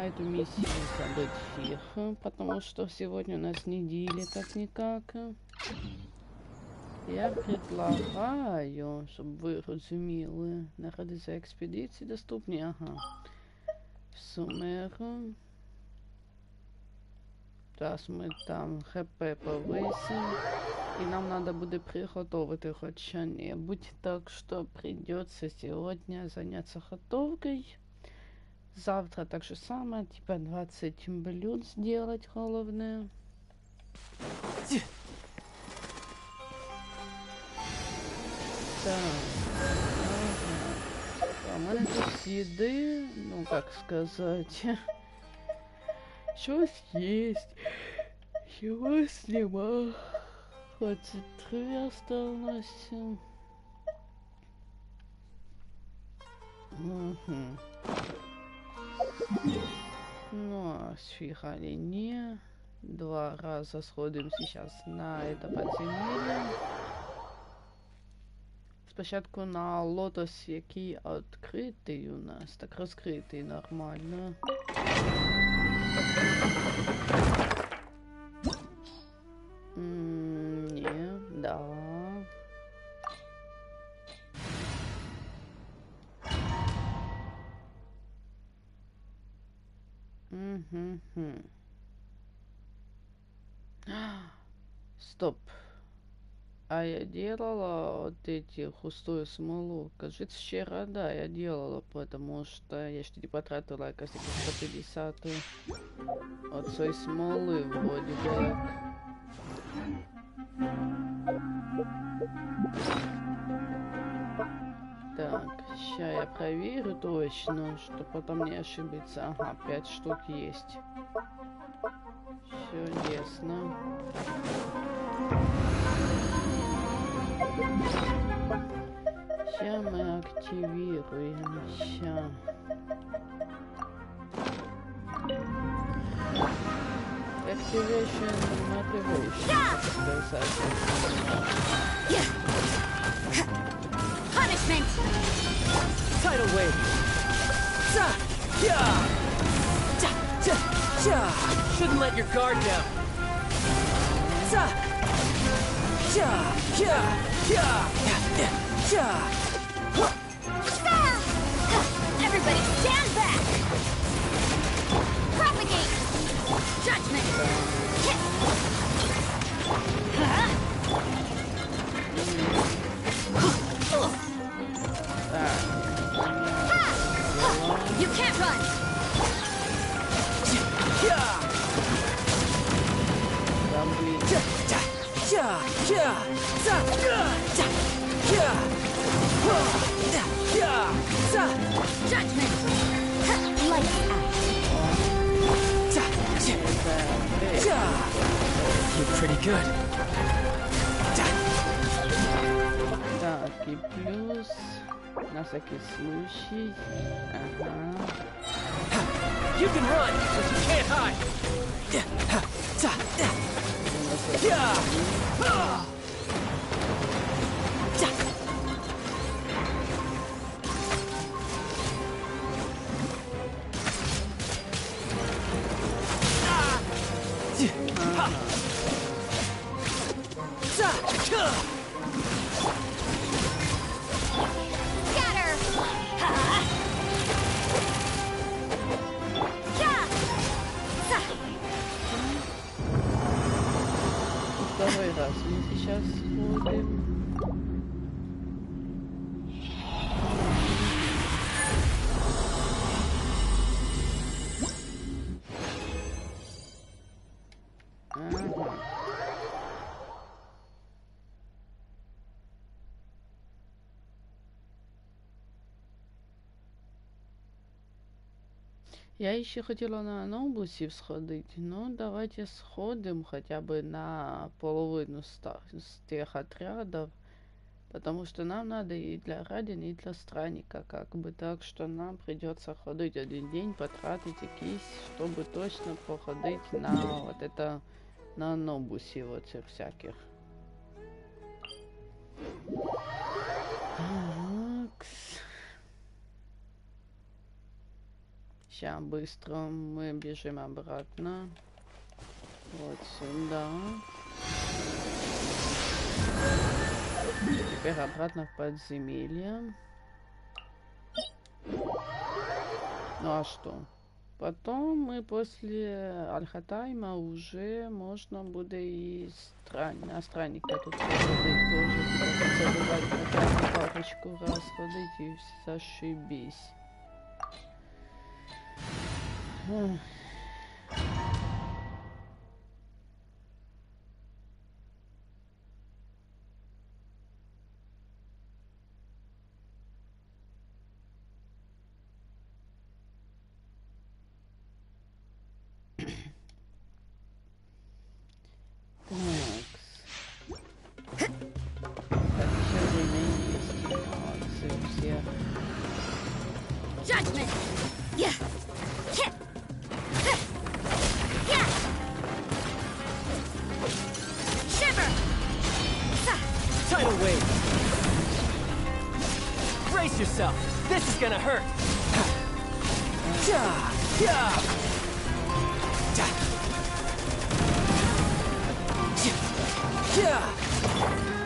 эту миссию забыть фиг, потому что сегодня у нас неделя как-никак. Я предлагаю, чтобы вы разумели, находиться экспедиции доступнее, ага. В сумеру. Зараз мы там ХП повысим. И нам надо будет приготовить хоть что-нибудь. Так что придется сегодня заняться готовкой. Завтра так же самое, типа 20 блюд сделать головное. Так. Ага. У меня тут еды, ну как сказать, что съесть, чего снимать. 23 осталось. Угу. Ну, а сфигали не. 2 раза сходим сейчас на это подземелье. Спочатку на лотос, який відкритий у нас. Так розкритий нормально. Не, да. Стоп. А я делала вот эти густую смолу. Кажется, вчера, да, я делала, потому что я что-то потратила, кажется, 150 от своей смолы вроде бы. Так, сейчас я проверю точно, что потом не ошибиться. Ага, 5 штук есть. Все ясно. Сейчас мы активируем. Сейчас. Activation motivation. Punishment. Tidal wave. Shouldn't let your guard down. Everybody stand back. Propagate. Judgment. You can't run. Judgment. Lights out. You're pretty good. Так, и плюс на всякий случай. Ага. You can run, but you can't hide. Второй раз мы сейчас сходим. Ага. Я еще хотела на Ноблусе сходить, но давайте сходим хотя бы на половину с тех отрядов, потому что нам надо и для Радина, и для Странника, как бы, так что нам придется ходить один день, потратить якийсь, чтобы точно походить на вот это, на Ноблусе вот этих всяких. Сейчас быстро мы бежим обратно. Вот сюда. Теперь обратно в подземелье. Ну а что? Потом мы после Альхатайма уже можно будет и на странника тут сходить тоже. Только забывать хотя бы парочку раз ходить и зашибись. Judgment! Yeah! Shiver! Tidal wave. Brace yourself. This is gonna hurt.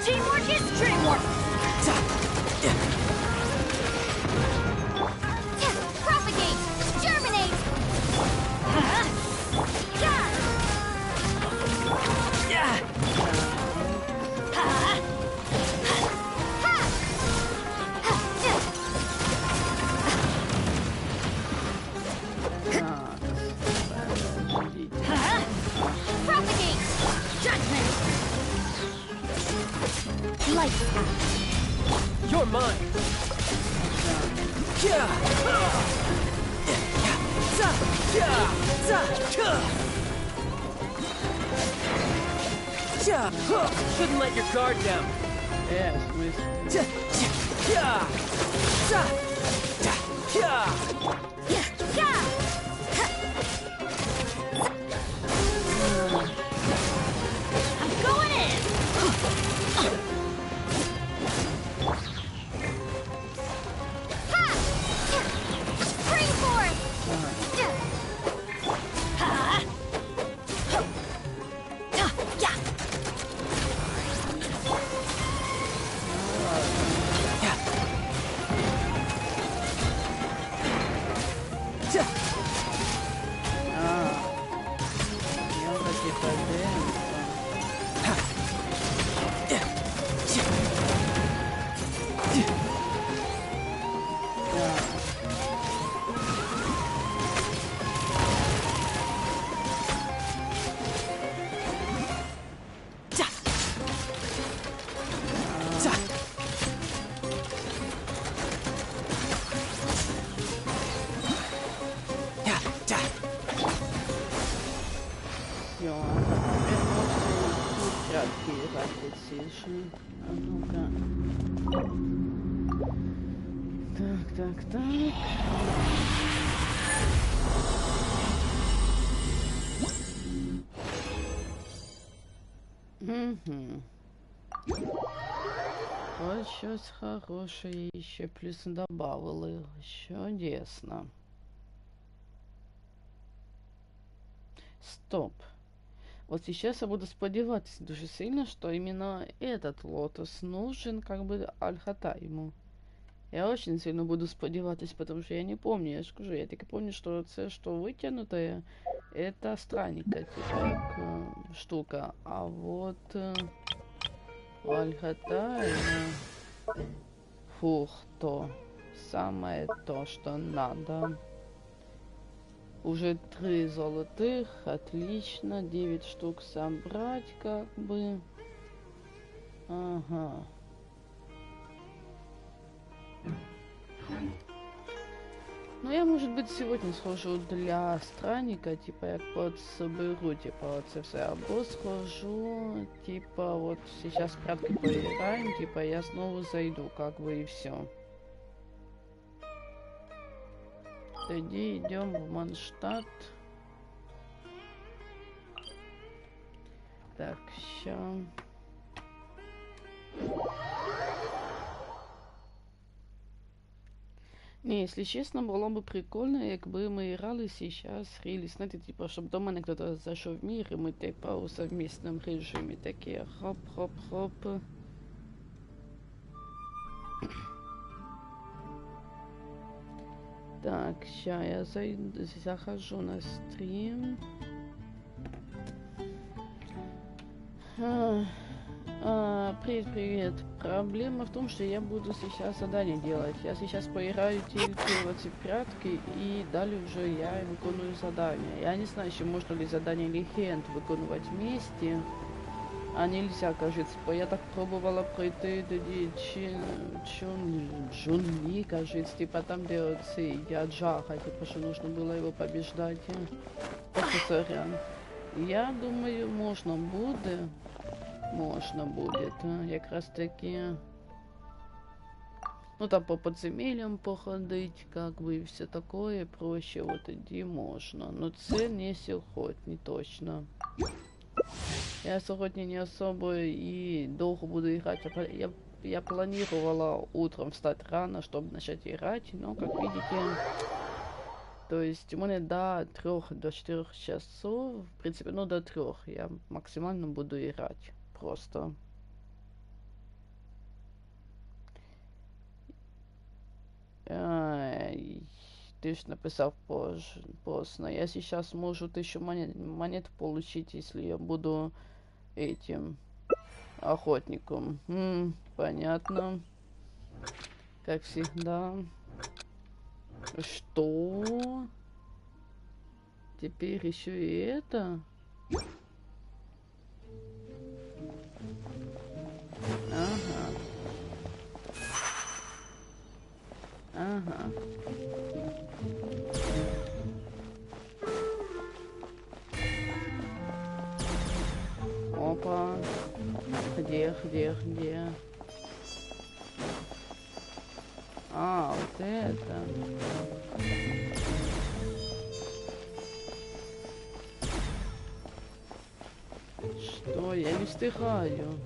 Teamwork is dreamwork! Propagate! Germinate! Propagate! Judgment! Light! You're mine. Shouldn't let your guard down. Yes, I'm going in! Ha! Spring forth! Ha! Yeah! А ну-ка. Так. Угу. Вот щось хорошее еще плюс добавили. Чудесно. Стоп. Вот сейчас я буду сподеваться дуже сильно, что именно этот лотос нужен как бы Аль-Хатайму. Я очень сильно буду сподеваться, потому что я не помню, я скажу, я только помню, что це, что вытянутое, это странника, типа, штука. А вот Аль-Хатайма, фух, то самое то, что надо. Уже 3 золотых, отлично, 9 штук собрать, как бы. Ага. Ну, я, может быть, сегодня схожу для странника, типа, я вот соберу, типа, вот это все, або схожу, типа, вот сейчас кратко поиграем, типа, я снова зайду, как бы, и все. Тоді идем в Манштадт. Так, ща. Не, если чесно, було б прикольно, якби ми грали сейчас рілі, знаєте, типа, щоб до мене хтось зайшов в мір, і ми, типа, у совмісному режимі такі хоп-хоп-хоп. Так, ща я захожу на стрим. Привет. Проблема в том, что я буду сейчас задание делать. Я сейчас поиграю только в эти прятки, и далее уже я выполняю задание. Я не знаю, еще можно ли задание легенд выполнять вместе. А нельзя, кажется. Я так пробовала пройти до Джунли, кажется, типа там, где вот я Джаха, типа, что нужно было его побеждать. Профессорян. Я думаю, можно будет. Якраз таки. Ну там по подземельям походить, как бы и все такое, проще вот иди можно. Но це не сьогодні точно. Я сьогодні не особо и долго буду играть. Я планировала утром встать рано, чтобы начать играть, но как видите, то есть у меня до 3-4 часов, в принципе, ну до 3 я максимально буду играть. Просто. Ты ж написал поздно. Я сейчас могу 1000 монет получить, если я буду этим охотником. Понятно. Как всегда. Что? Теперь еще и это? Ага. Опа. Где? А, вот это. Что? Я не встигаю.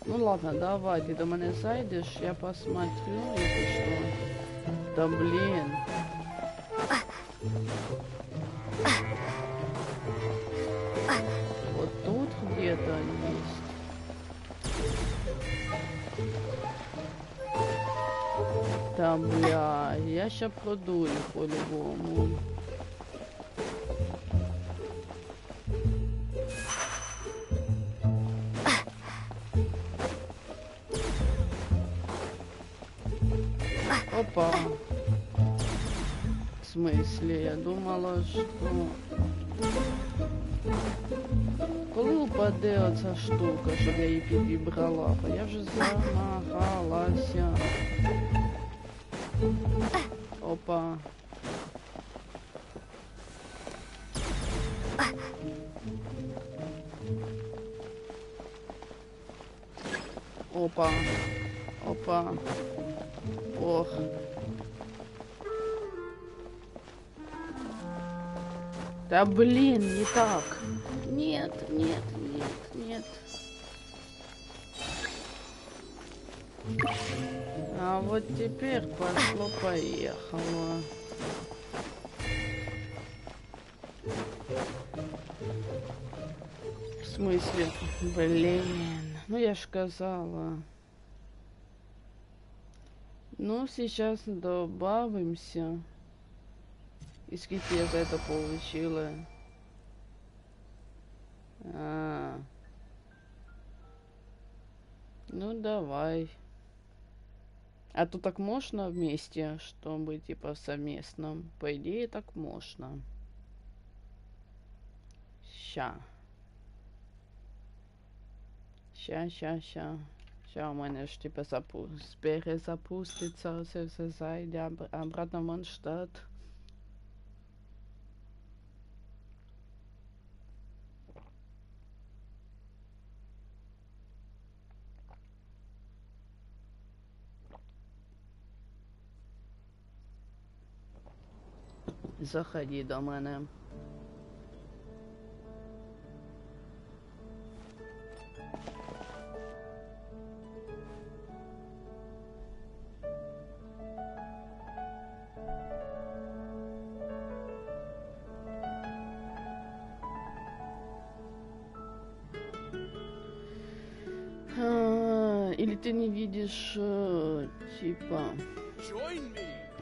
Ну ладно, давай, ты до меня зайдешь, я посмотрю, если что. Да блин. Вот тут где-то есть. Да бля, я ща продую по-любому. Опа. В смысле? Я думала, що... Коли упаде оця штука, щоб я її підібрала? Я вже замагалася. Опа. Опа. Опа. Ох. Да блин, не так. Нет. А вот теперь пошло-поехало. В смысле? Блин. Ну я ж сказала. Ну сейчас добавимся. И сколько я за это получила? Ну давай. А то так можно вместе, чтобы типа в совместном? По идее так можно. Ща. Ща у мене ж типа перезапуститься, все зайде обратно в Манштадт. Заходи до мене. Или ты не видишь, типа...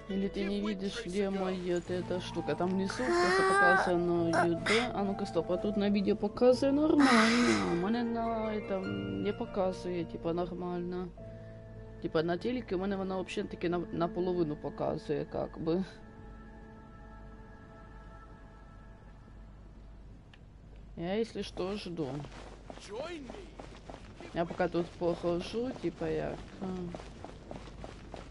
Или ты не видишь, где моя эта штука? Там внизу просто показано UD. А ну-ка, стоп, а тут на видео показывает нормально. У меня на этом не показывает, типа, нормально. Типа, на телеке у меня она вообще таки наполовину показывает, как бы. Я, если что, жду. Я пока тут похожу, типа, я...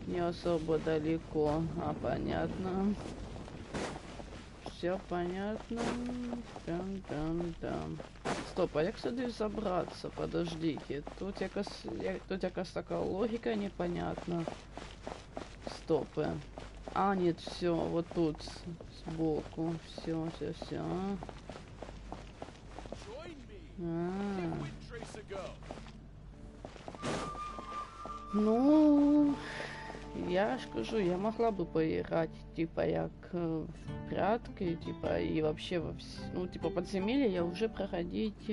Не особо далеко, понятно. Все понятно. Там. Стоп, а як сюди забраться? Подождите. Тут якась така логика непонятна. Стоп. А, нет, все, вот тут сбоку. Все. Ну, я ж кажу, я могла бы поиграть, типа, як в прятки, типа, и вообще, ну, типа, подземелья я уже проходить,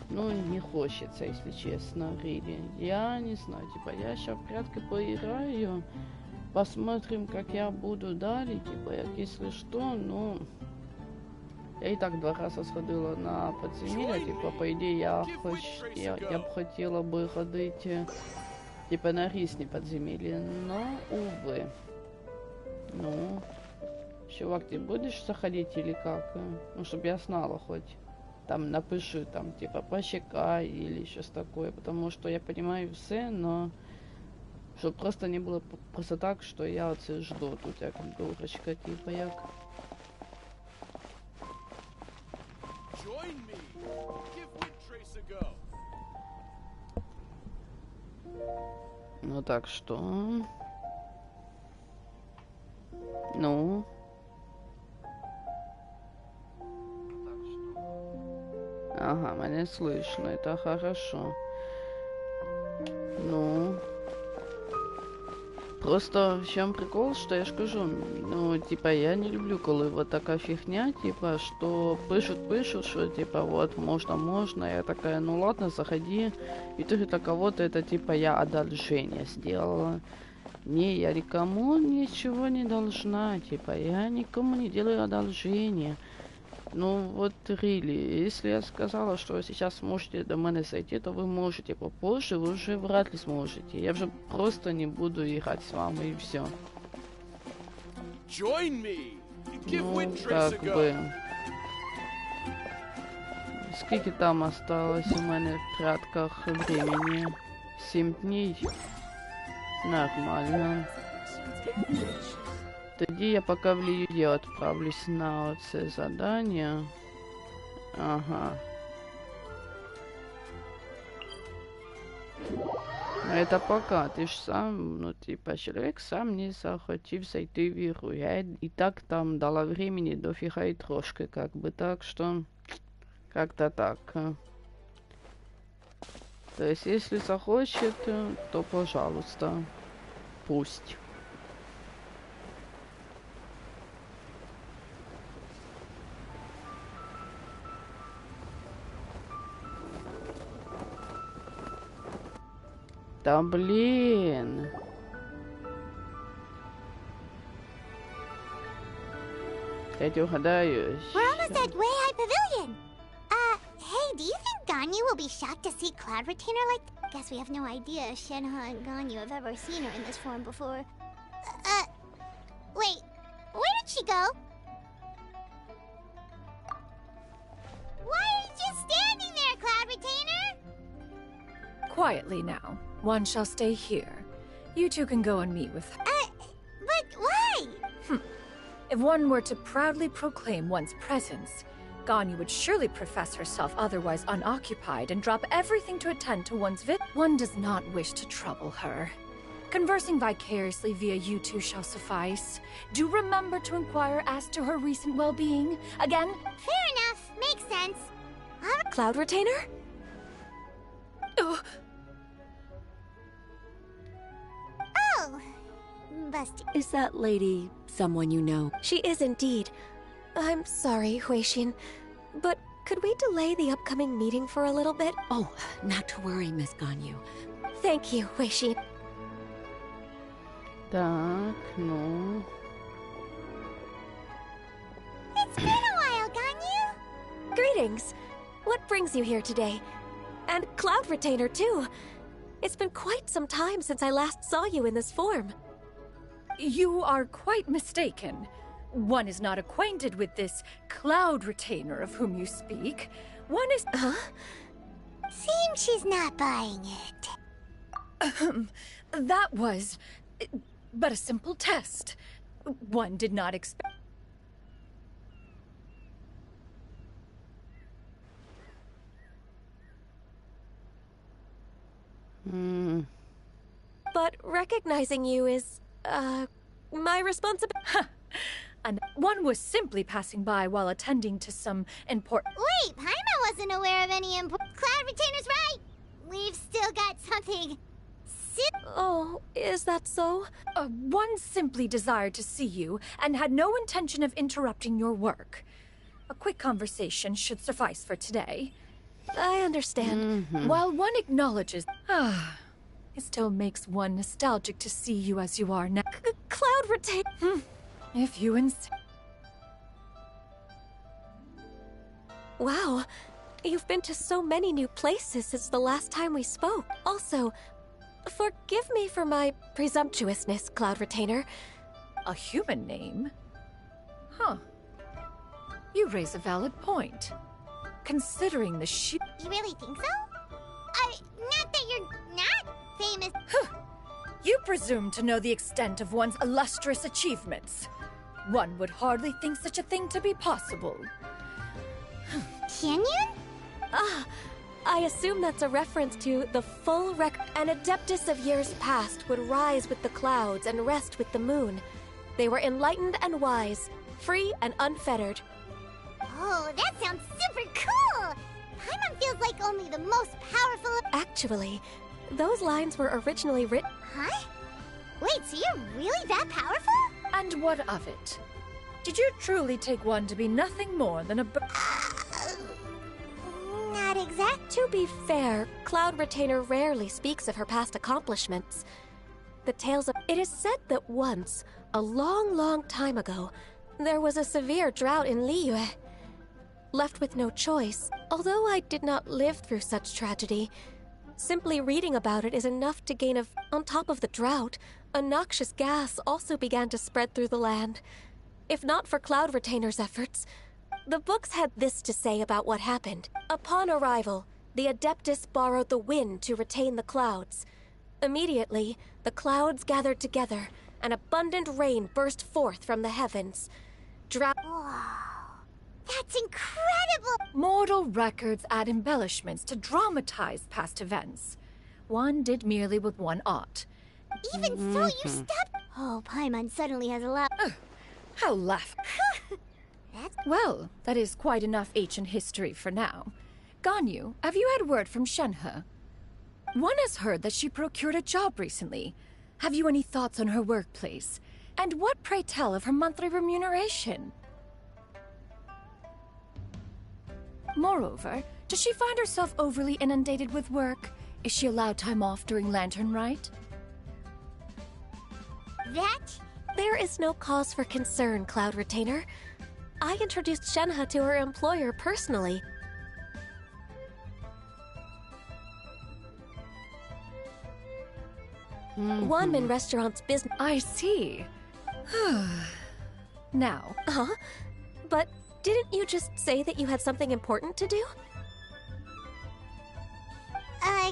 ну, не хочется, если честно, really. Я не знаю, типа, я сейчас в прятки поиграю, посмотрим, как я буду далее, типа, если что, ну... Я и так 2 раза сходила на подземелья, типа, по идее, я бы хотела бы ходить... Типа на рисне подземелье, но, увы. Ну, чувак, ты будешь заходить или как? Ну, чтобы я знала хоть. Там напишу, там, типа, почекай или что-то такое. Потому что я понимаю все, но... Чтобы просто не было просто так, что я вот жду тут, як дурочка, типа, як... Ну так что? Ну? Ага, меня слышно, это хорошо. Ну? Просто в чем прикол, что я ж кажу, ну, типа, я не люблю, коли вот такая фигня, типа, что пишут, что, типа, вот, можно, я такая, ну, ладно, заходи, и ты для кого-то это, типа, я одолжение сделала. Не, я никому ничего не должна, типа, я никому не делаю одолжение. Ну, вот, really, если я сказала, что сейчас можете до меня зайти, то вы можете, попозже вы уже вряд ли сможете. Я уже просто не буду играть с вами, и все. Ну, как бы... Сколько там осталось у меня в прятках времени? 7 дней? Нормально. Тоді я пока в LiveMe отправлюсь на оце задание. Ага. Это пока ты ж сам, ну типа человек сам не захотел зайти в игру. Я и так там дала времени дофига и трошки, как бы, так что как-то так. То есть если захочет, то пожалуйста, пусть. Да блин. Я тебе угадаю. We're almost at Way High Pavilion. Hey, do you think Ganyu will be shocked to see Cloud Retainer like... Guess we have no idea if Shenhe and Ganyu have ever seen her in this form before. Wait, where did she go? Why are you just standing there, Cloud Retainer? Quietly now. One shall stay here. You two can go and meet with her. But why? If one were to proudly proclaim one's presence, Ganyu would surely profess herself otherwise unoccupied and drop everything to attend to one's One does not wish to trouble her. Conversing vicariously via you two shall suffice. Do remember to inquire as to her recent well-being. Again? Fair enough. Makes sense. Cloud Retainer? Oh, busted. Is that lady someone you know? She is indeed. I'm sorry, Huixin, but could we delay the upcoming meeting for a little bit? Oh, not to worry, Miss Ganyu. Thank you, Huixin. Так, ну... It's been a while, Ganyu. Greetings. What brings you here today? And Cloud Retainer, too. It's been quite some time since I last saw you in this form. You are quite mistaken. One is not acquainted with this Cloud Retainer of whom you speak. One is... Huh? Seems she's not buying it. That was... but a simple test. One did not expect... But recognizing you is, my responsibility. And one was simply passing by while attending to some important... Wait, Paimon wasn't aware of any Cloud Retainer's right. We've still got something. Oh, is that so? One simply desired to see you and had no intention of interrupting your work. A quick conversation should suffice for today. I understand. While one acknowledges... it still makes one nostalgic to see you as you are now. Cloud Retainer... If you insist... Wow, you've been to so many new places since the last time we spoke. Also, forgive me for my presumptuousness, Cloud Retainer. A human name? Huh. You raise a valid point. Considering the sheer... You really think so? Not that you're not famous. You presume to know the extent of one's illustrious achievements. One would hardly think such a thing to be possible. Canyon? I assume that's a reference to the full An Adeptus of years past would rise with the clouds and rest with the moon. They were enlightened and wise, free and unfettered. Oh, that sounds super cool! Paimon feels like only the most powerful... Actually, those lines were originally written... Huh? Wait, so you're really that powerful? And what of it? Did you truly take one to be nothing more than a... Not exact. To be fair, Cloud Retainer rarely speaks of her past accomplishments. The tales of... It is said that once, a long, long time ago, there was a severe drought in Liyue. Left with no choice, although I did not live through such tragedy, simply reading about it is enough to gain On top of the drought, a noxious gas also began to spread through the land. If not for Cloud Retainer's efforts, the books had this to say about what happened. Upon arrival, the Adeptus borrowed the wind to retain the clouds. Immediately, the clouds gathered together, and abundant rain burst forth from the heavens. Wow. That's incredible! Mortal records add embellishments to dramatize past events. One did merely with one ought. Even so, you stepped... Oh, Paimon suddenly has a lot... How laugh... That's... Well, that is quite enough ancient history for now. Ganyu, have you had word from Shenhe? One has heard that she procured a job recently. Have you any thoughts on her workplace? And what, pray tell, of her monthly remuneration? Moreover, does she find herself overly inundated with work? Is she allowed time off during Lantern Rite? That? There is no cause for concern, Cloud Retainer. I introduced Shenhe to her employer personally. Wanmin Restaurant's business... I see. Now... Huh? But didn't you just say that you had something important to do?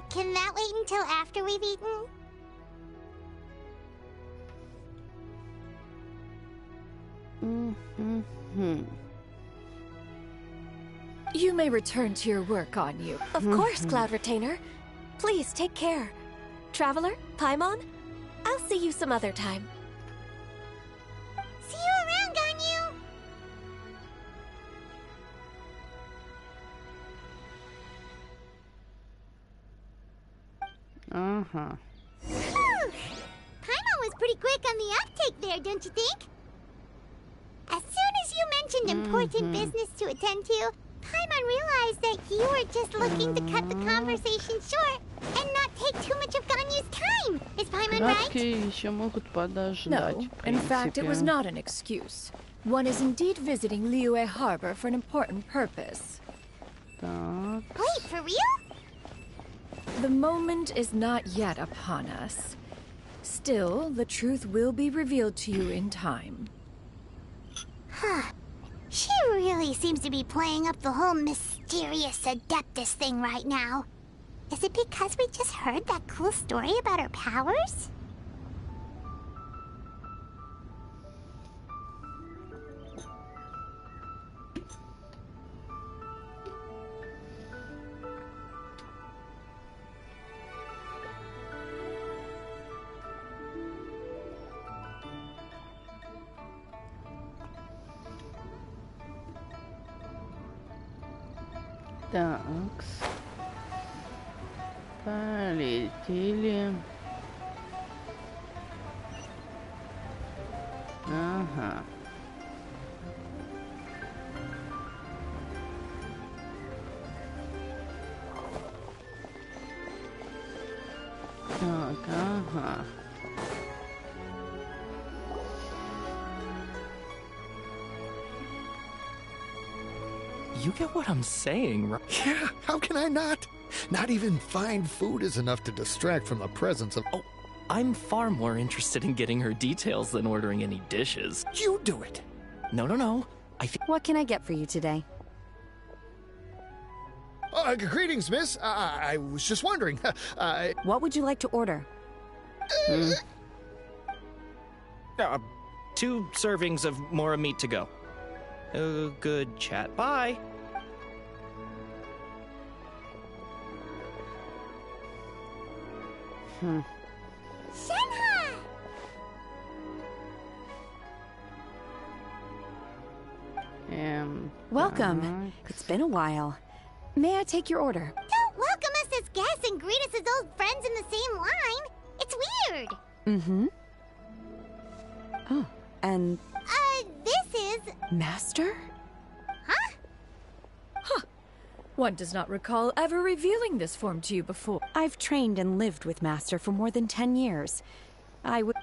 Can that wait until after we've eaten? You may return to your work, Ganyu. Of course, Cloud Retainer. Please take care. Traveler, Paimon, I'll see you some other time. See you around, Ganyu! Phew! Paimon was pretty quick on the uptake there, don't you think? As soon as you mentioned important business to attend to, Paimon realized that you were just looking to cut the conversation short and not take too much of Ganyu's time. Is Paimon right? Краткие еще могут подождать, No, в in fact, it was принципе. not an excuse. One is indeed visiting Liyue Harbor for an important purpose. Так, Wait, for real? The moment is not yet upon us. Still, the truth will be revealed to you in time. She really seems to be playing up the whole mysterious Adeptus thing right now. Is it because we just heard that cool story about her powers? так. Полетели. Ага. Так, ага. You get what I'm saying, right? Yeah, how can I not? Not even fine food is enough to distract from the presence of... Oh, I'm far more interested in getting her details than ordering any dishes. You do it! No. What can I get for you today? Greetings, miss. I was just wondering. What would you like to order? 2 servings of more meat to go. Good chat. Bye. Shenhe! Welcome. так. It's been a while. May I take your order? Don't welcome us as guests and greet us as old friends in the same line. It's weird. Mm-hmm. Oh, and This is... Master? One does not recall ever revealing this form to you before. I've trained and lived with Master for more than 10 years. I would...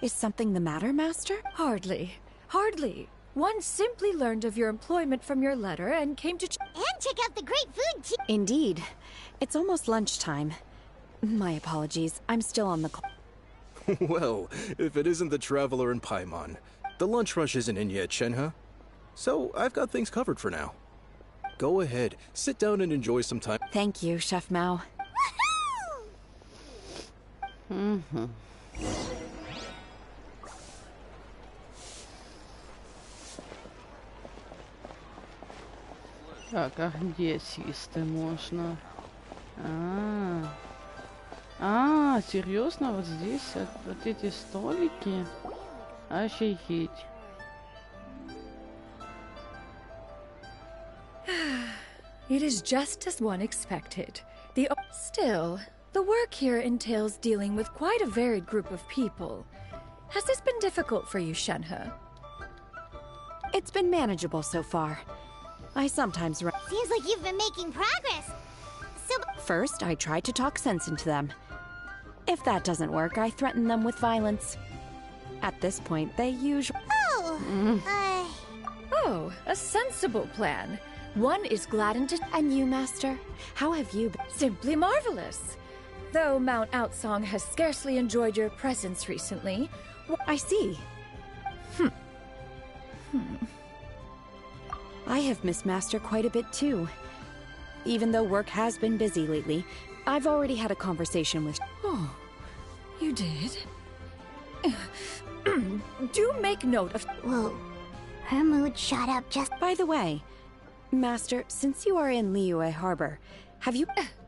Is something the matter, Master? Hardly. Hardly. One simply learned of your employment from your letter and came to... And check out the great food, too. Indeed. It's almost lunchtime. My apologies. I'm still on the clock. Well, if it isn't the Traveler and Paimon. The lunch rush isn't in yet, Shenhe. So, I've got things covered for now. Go ahead, sit down and enjoy some time. Thank you, Chef Mao. Так, а где систы можно? Серьезно, вот здесь вот эти столики? Офигеть. It is just as one expected. Still, the work here entails dealing with quite a varied group of people. Has this been difficult for you, Shenhe? It's been manageable so far. I sometimes run. Seems like you've been making progress. So, First, I try to talk sense into them. If that doesn't work, I threaten them with violence. At this point, they usually... Oh, a sensible plan. One is gladdened to... And you, Master? How have you been? Simply marvelous. Though Mount Outsong has scarcely enjoyed your presence recently. I see. I have missed Master quite a bit too. Even though work has been busy lately, I've already had a conversation with... Oh, you did? Do make note of... whoa. Her mood shot up just... By the way, Master, since you are in Liyue Harbor, have you...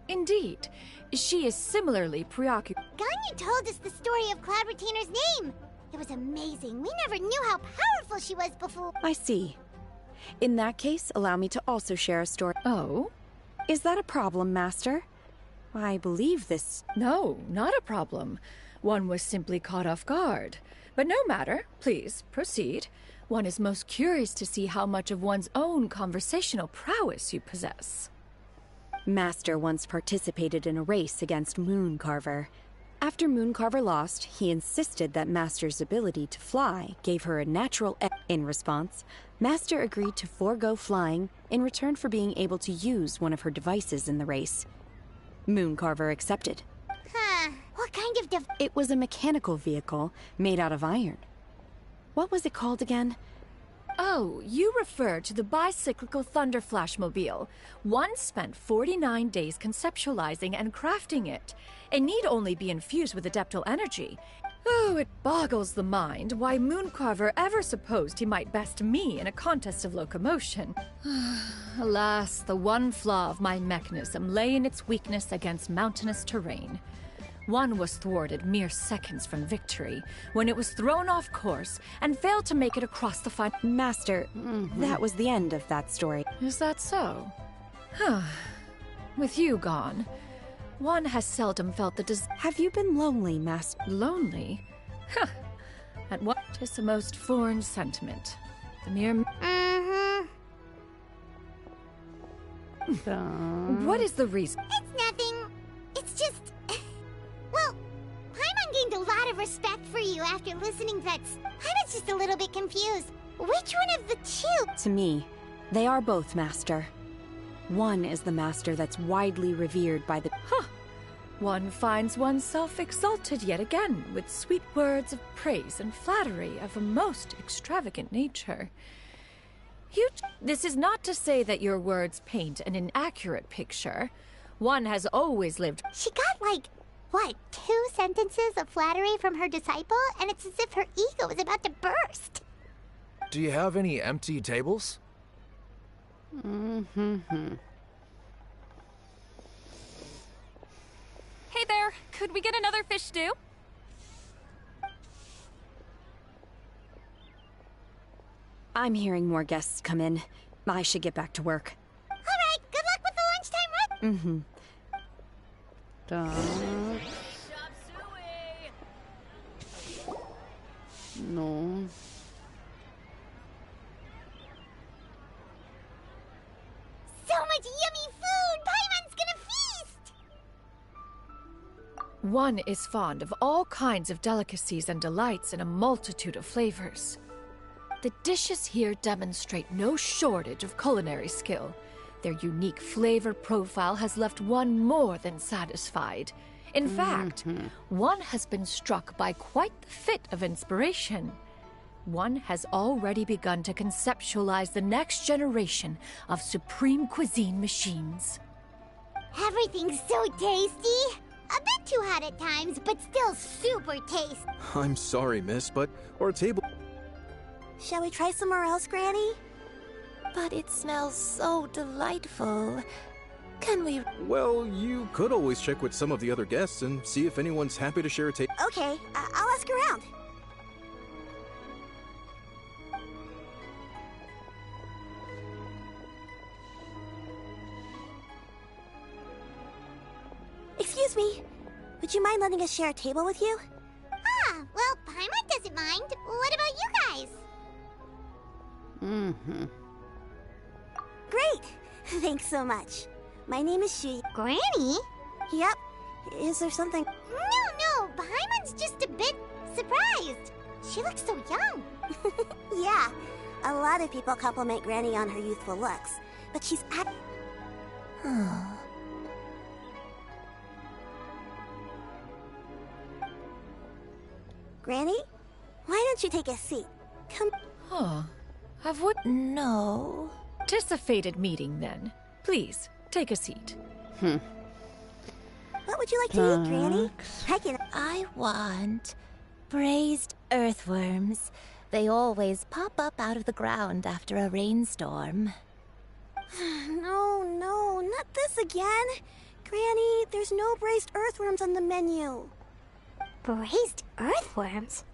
Indeed. She is similarly preoccupied. Ganyu told us the story of Cloud Retainer's name. It was amazing. We never knew how powerful she was before. I see. In that case, allow me to also share a story. Oh? Is that a problem, Master? I believe this... No, not a problem. One was simply caught off guard. But no matter. Please, proceed. One is most curious to see how much of one's own conversational prowess you possess. Master once participated in a race against Mooncarver. After Mooncarver lost, he insisted that Master's ability to fly gave her a natural edge. In response, Master agreed to forego flying in return for being able to use one of her devices in the race. Mooncarver accepted. Huh. What kind of It was a mechanical vehicle made out of iron. What was it called again? Oh, you refer to the bicyclical Thunderflashmobile. One spent 49 days conceptualizing and crafting it. It need only be infused with adeptal energy. Oh, it boggles the mind why Mooncarver ever supposed he might best me in a contest of locomotion. Alas, the one flaw of my mechanism lay in its weakness against mountainous terrain. One was thwarted mere seconds from victory, when it was thrown off course and failed to make it across the final. Master, that was the end of that story. Is that so? With you gone, one has seldom felt the Have you been lonely, Master? Lonely? Huh. At what? 'Tis a most foreign sentiment. The mere... What is the reason? It's nothing. It's just... Well, Paimon gained a lot of respect for you after listening to that. I was just a little bit confused. Which one of the two? To me, they are both Master. One is the Master that's widely revered by the... One finds oneself exalted yet again with sweet words of praise and flattery of a most extravagant nature. This is not to say that your words paint an inaccurate picture. One has always lived... She got like... What, 2 sentences of flattery from her disciple? And it's as if her ego is about to burst. Do you have any empty tables? Hey there, could we get another fish stew? I'm hearing more guests come in. I should get back to work. All right, good luck with the lunchtime run. No. So much yummy food! Paimon's gonna feast! One is fond of all kinds of delicacies and delights in a multitude of flavors. The dishes here demonstrate no shortage of culinary skill. Their unique flavor profile has left one more than satisfied. In fact, one has been struck by quite the fit of inspiration. One has already begun to conceptualize the next generation of supreme cuisine machines. Everything's so tasty! A bit too hot at times, but still super tasty. I'm sorry, miss, but our table... Shall we try somewhere else, Granny? But it smells so delightful. Can we... Well, you could always check with some of the other guests and see if anyone's happy to share a table. Okay, I'll ask around. Excuse me. Would you mind letting us share a table with you? Ah, well, Paimon doesn't mind. What about you guys? Great! Thanks so much. My name is Shu. Granny? Yep. Is there something... No, Paimon's just a bit surprised. She looks so young. Yeah, a lot of people compliment Granny on her youthful looks, but she's at... Granny? Why don't you take a seat? Come... Have what? No. 'Tis a fated meeting, then. Please, take a seat. What would you like to eat, Granny? I want braised earthworms. They always pop up out of the ground after a rainstorm. No, not this again. Granny, there's no braised earthworms on the menu. Braised earthworms?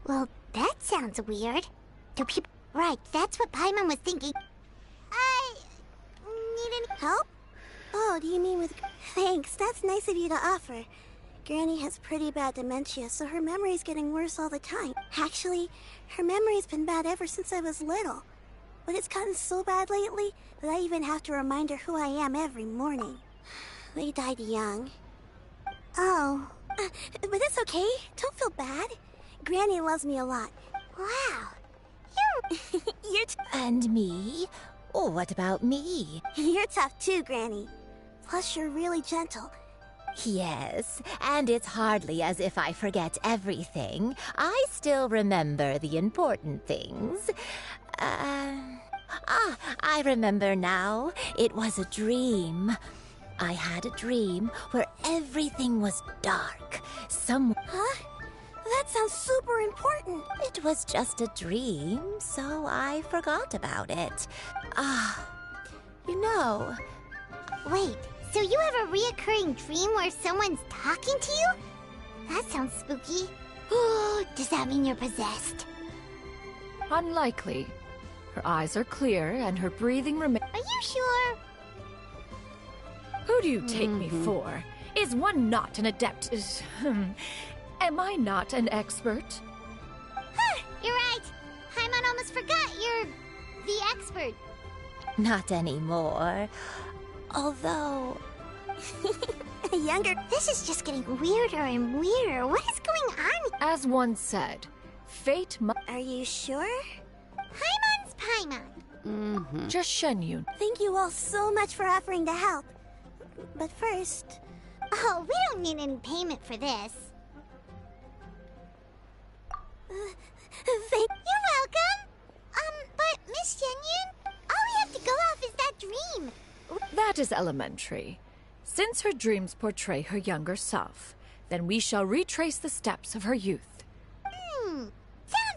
Well, that sounds weird. Do people... Right, that's what Paimon was thinking. I... need any help? Oh, do you mean with... Thanks, that's nice of you to offer. Granny has pretty bad dementia, so her memory's getting worse all the time. Actually, her memory's been bad ever since I was little. But it's gotten so bad lately that I even have to remind her who I am every morning. They died young. Oh. But it's okay. Don't feel bad. Granny loves me a lot. Wow. You're And me? Oh, what about me? You're tough too, Granny. Plus, you're really gentle. Yes, and it's hardly as if I forget everything. I still remember the important things. I remember now. It was a dream. I had a dream where everything was dark. Huh? That sounds super important. It was just a dream, so I forgot about it. You know... Wait, so you have a reoccurring dream where someone's talking to you? That sounds spooky. Does that mean you're possessed? Unlikely. Her eyes are clear and her breathing remains. Are you sure? Who do you take me for? Is one not an adept? Am I not an expert? Huh, you're right. Paimon almost forgot you're the expert. Not anymore. Although... Younger, this is just getting weirder and weirder. What is going on? As one said, fate Are you sure? Paimon's Paimon. Just Shenyun. Thank you all so much for offering to help. But first... Oh, we don't need any payment for this. You're welcome. But Miss Shenyun, all we have to go off is that dream. That is elementary. Since her dreams portray her younger self, then we shall retrace the steps of her youth. Sounds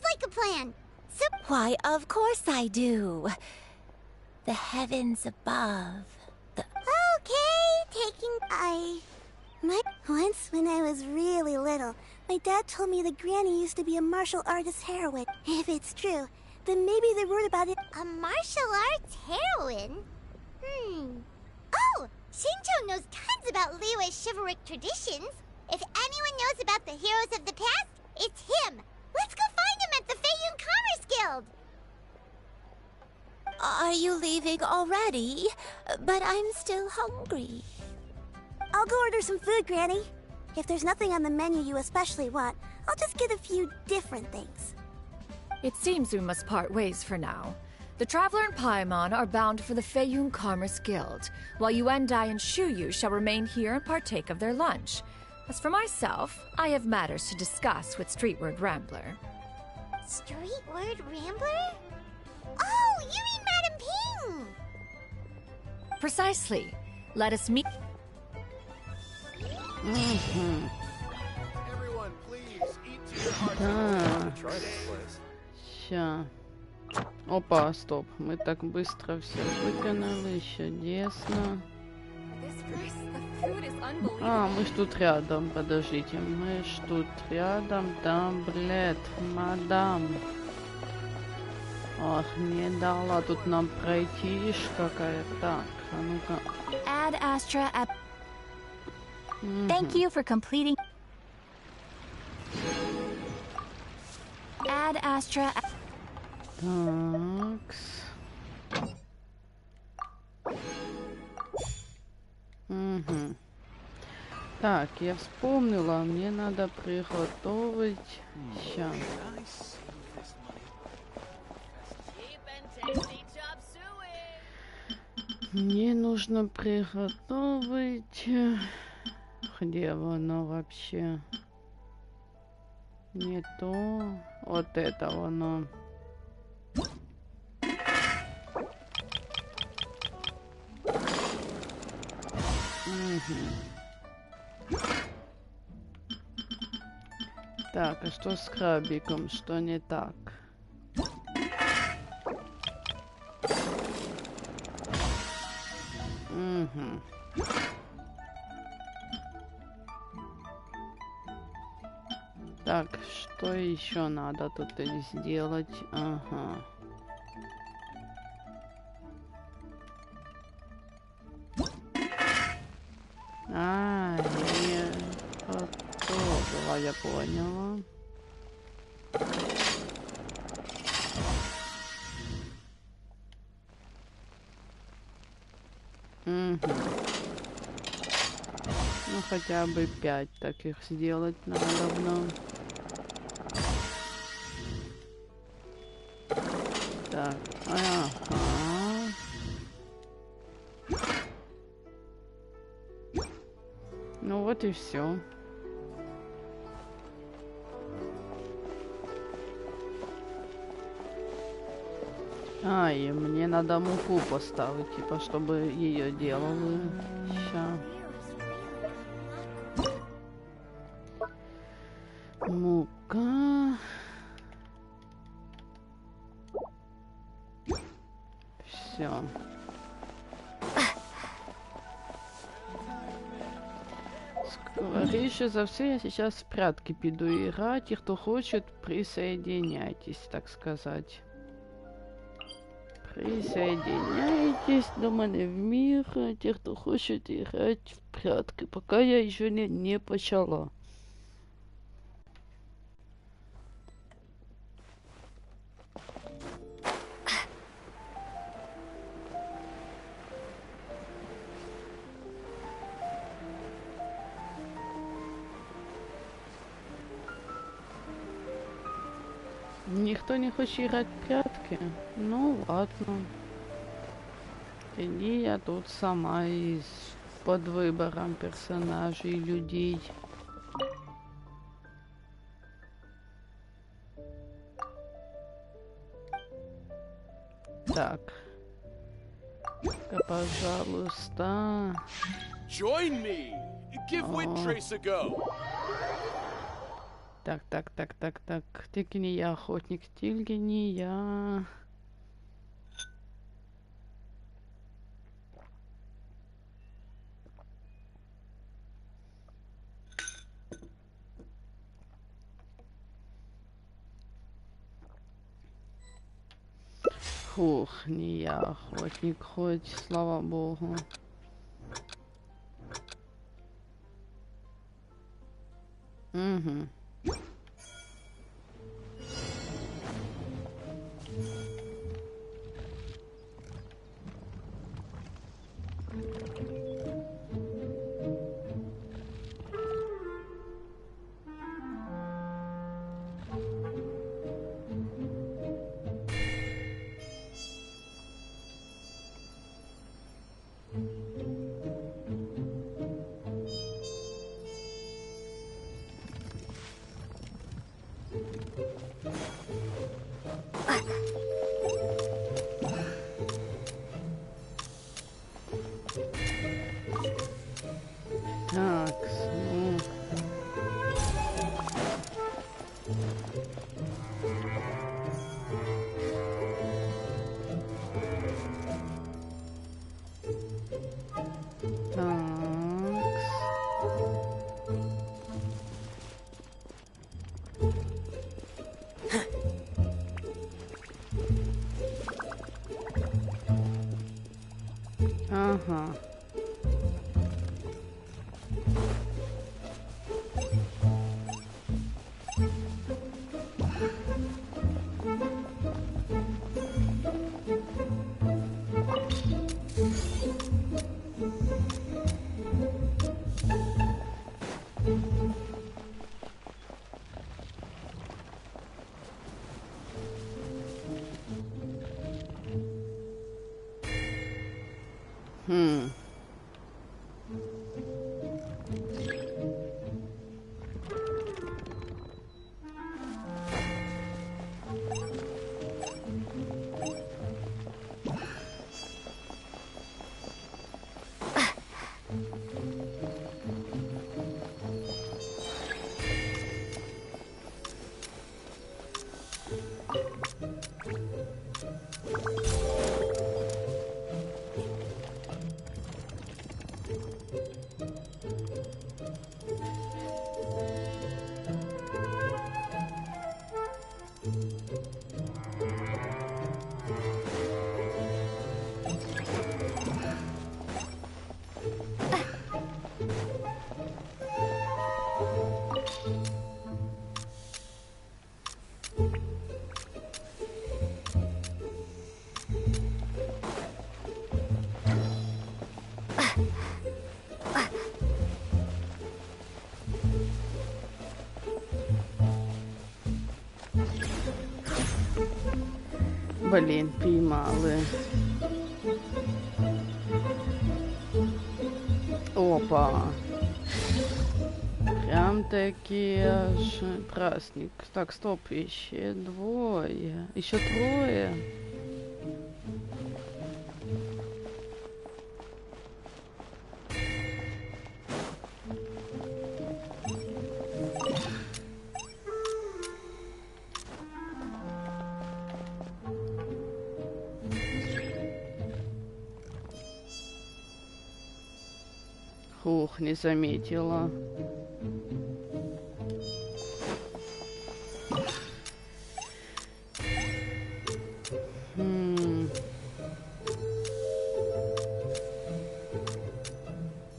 like a plan. So... Why, of course I do. The heavens above. Okay, Once, when I was really little, my dad told me that Granny used to be a martial artist heroine. If it's true, then maybe the word about it... A martial arts heroine? Oh! Shinjo knows tons about Liyue's chivalric traditions. If anyone knows about the heroes of the past, it's him. Let's go find him at the Feiyun Commerce Guild. Are you leaving already? But I'm still hungry. I'll go order some food, Granny. If there's nothing on the menu you especially want, I'll just get a few different things. It seems we must part ways for now. The Traveler and Paimon are bound for the Feiyun Commerce Guild, while Yuendai and Shuyu shall remain here and partake of their lunch. As for myself, I have matters to discuss with Streetward Rambler. Streetward Rambler? Oh, you mean Madame Ping! Precisely. Let us meet... Everyone, please eat to your heart's Try this place. Ща. Опа, стоп. Мы так быстро все выконали. Чудесно. Мы ж тут рядом. Подождите. Мы ж тут рядом. Там, блядь, мадам. Ах, не дала тут нам пройти какая. Так, а ну-ка. Ad Astra at... Thank you for completing... Ad Astra... Такс. Так, я вспомнила, мне надо приготовить. Ща. Мне нужно приготовить... Где оно вообще? Не то. Вот это оно. Так, а что с крабиком? Что не так? Так, что еще надо тут сделать? Ага. Не готова, я поняла. Ну, хотя бы 5 таких сделать надо. Так, ага. Ну вот и все. И мне надо муку поставить, типа, чтобы ее делали. Ща. Мука. Все. Скорее за все, я сейчас в прятки піду играть, и кто хочет, присоединяйтесь, так сказать. Присоединяйтесь до мене в мир, те, кто хочет играть в прятки, пока я еще не почала. Никто не хочет играть в прятки? Ну ладно. Тоді я тут сама под выбором персонажей, людей. Так. Пожалуйста. Join me. Give Windtrace a go. Так. Тільки не я, охотник, тільки не я. Фух, не я, охотник, хоть, слава богу. Угу. Так, ну... Ага. Блін, піймали. Опа. Прям таки аж праздник. Так, стоп, еще двое. Еще трое. Хух, не заметила.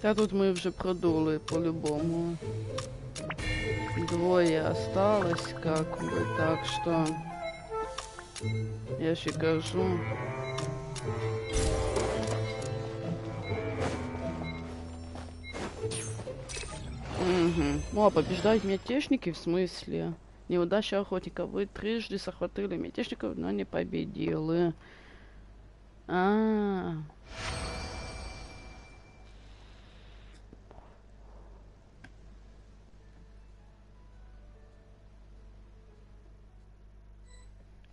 Та тут ми вже продули по-любому. Двое осталось, как бы, так что я же кажу. Угу. О, побеждают мятежники, в смысле? Неудача охотника. Вы трижды захватили мятежников, но не победили.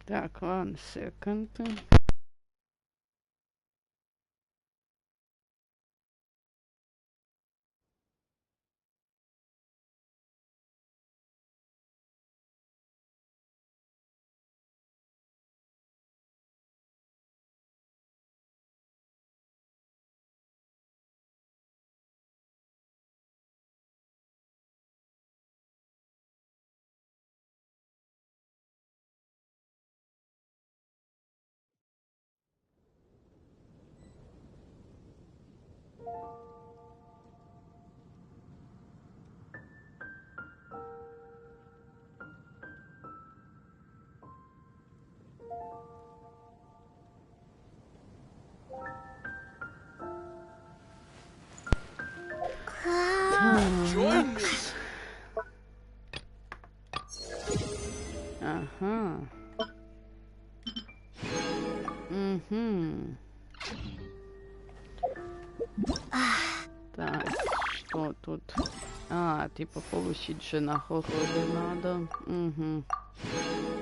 Так, one second. Join me. Ага. Угу. Так, что тут? Типа получить же нагороди надо. Угу.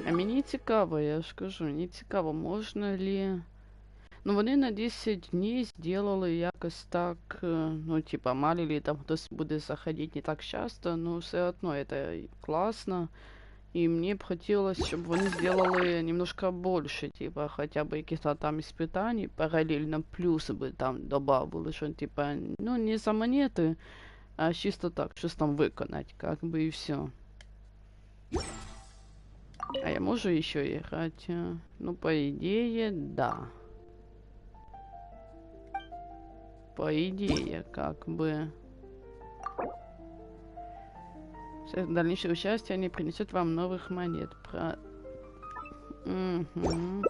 А мені цікаво, я ж кажу, мені цікаво, можна ли... Ну, вони на 10 днів зробили якось так, ну, типа, мало ли там хтось буде заходити не так часто, но все одно це класно. І мені б хотілося, щоб вони зробили немножко більше, типа, хоча б якісь там іспитаний паралельно, плюс би там добавили, що, типа, ну, не за монети, а чисто так, щось там виконати, как бы, і все. А я можу еще играть? Ну, по идее, да. По идее, как бы. Дальнейшее участие не принесет вам новых монет. Угу.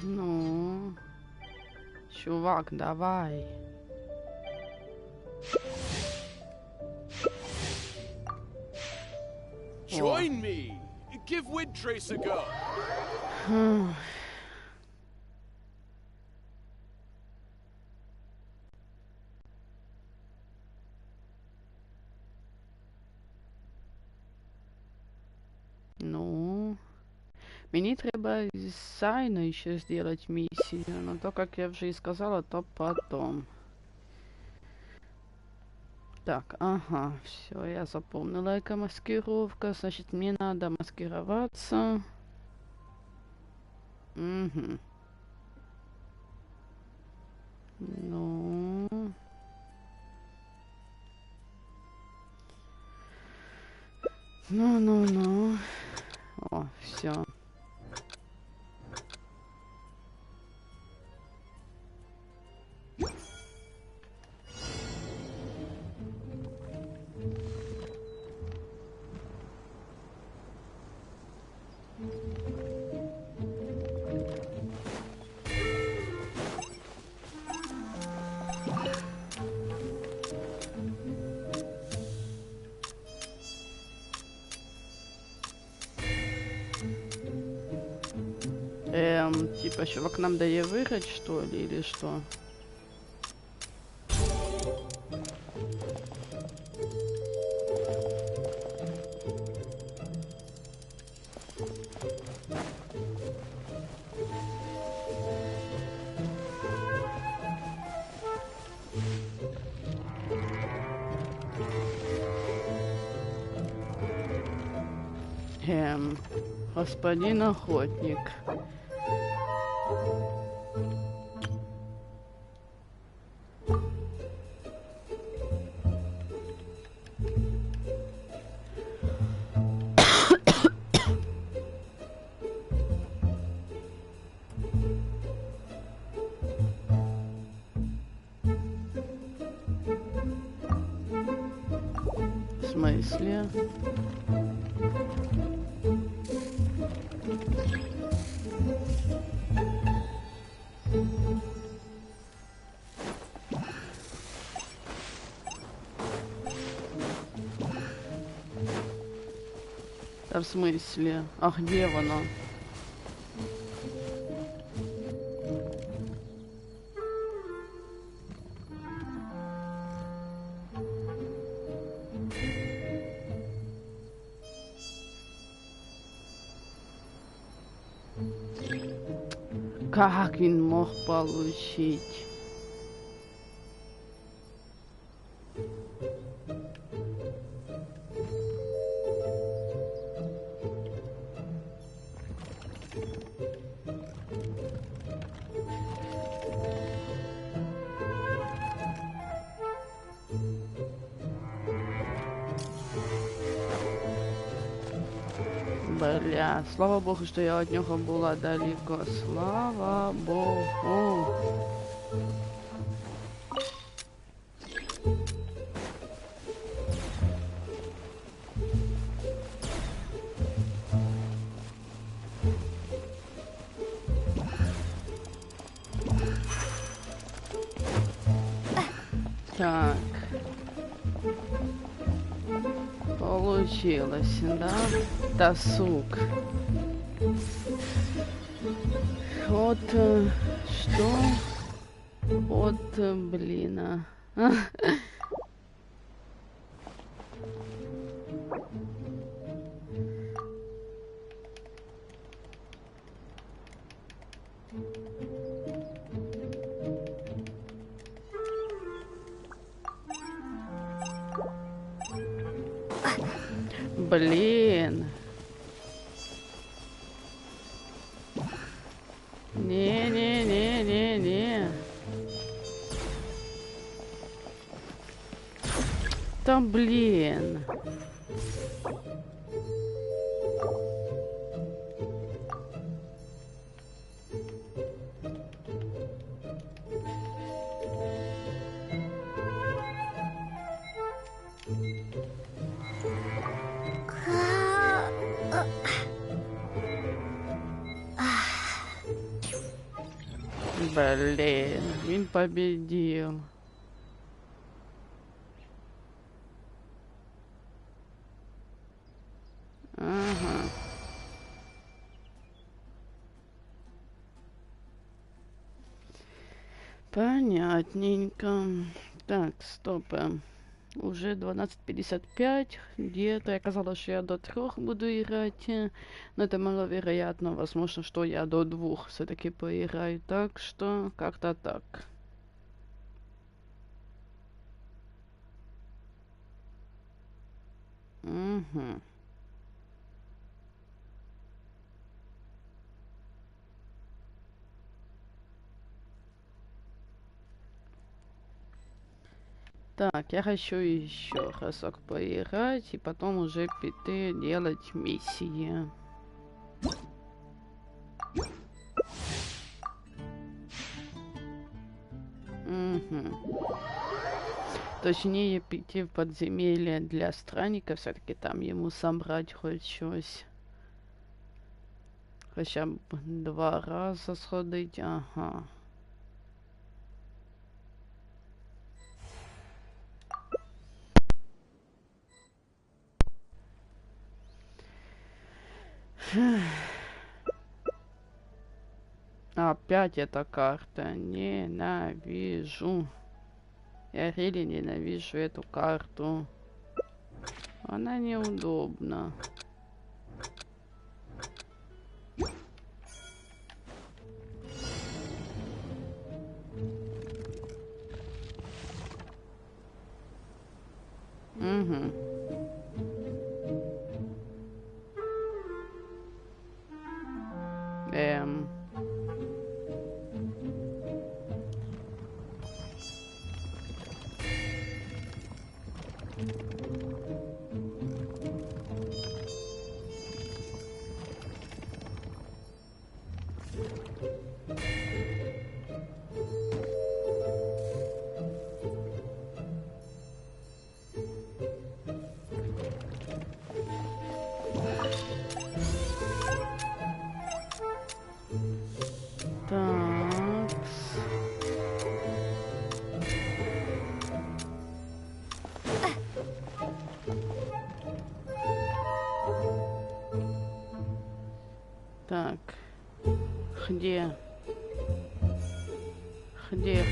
Ну, чувак, давай. Join me. Give Windtrace a go. Ну, мені треба з Сайна ще зробити місію, но то, как я вже і сказала, то потом. Так, ага, все, я запомнила, яка маскировка. Значит, мне надо маскироваться. Угу. Ну... Ну. О, все. Типа чувак нам дає выиграть, что ли, или что? Господин охотник. В смысле? Да в смысле? А где оно? Как він мог получить? Бля, слава богу, що я від нього була далеко. Слава богу. Так. Получилось, да? Да, сук. Вот что? Вот, блин, а. Блин. Не. Там, блин. Блин, він победил. Ага. Понятненько. Так, стоп. Уже 12:55. Где-то я казалось, что я до 3 буду играть. Но это маловероятно. Возможно, что я до 2 все-таки поиграю. Так что как-то так. Угу. Так, я хочу еще разок поиграть и потом уже пойти делать миссии. Угу. Точнее, пойти в подземелье для странника, все-таки там ему собрать хоть что-то. Хотя бы 2 раза сходить, ага. Опять эта карта. Ненавижу. Я really ненавижу эту карту. Она неудобна. Угу. Так, где? Где?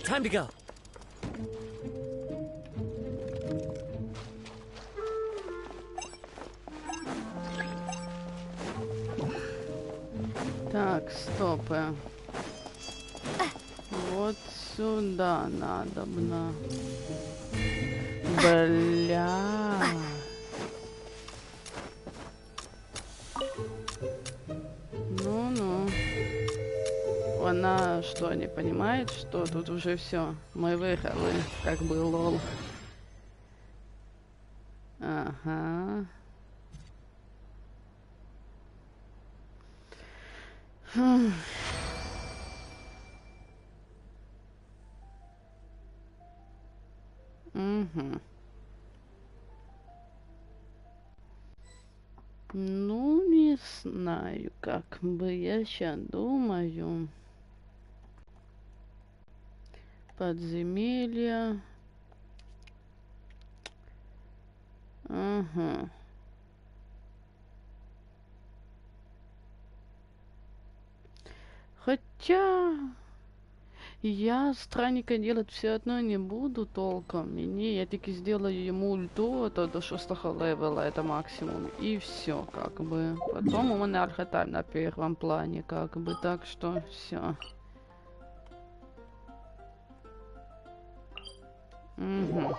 Time to go. Так, стоп. Вот сюда надобно. Бля. Ну. Она что, не понимает, что тут уже все? Мы выиграли, как бы лол. Ага. Угу. Ну, не знаю, как бы я сейчас думаю. Подземелья. Ага. Хотя я странника делать все одно не буду толком. И не, я таки сделаю ему ульту, то до 6-го левела, это максимум. И все, как бы. Потом у меня археталь на первом плане, как бы. Так что все. Угу.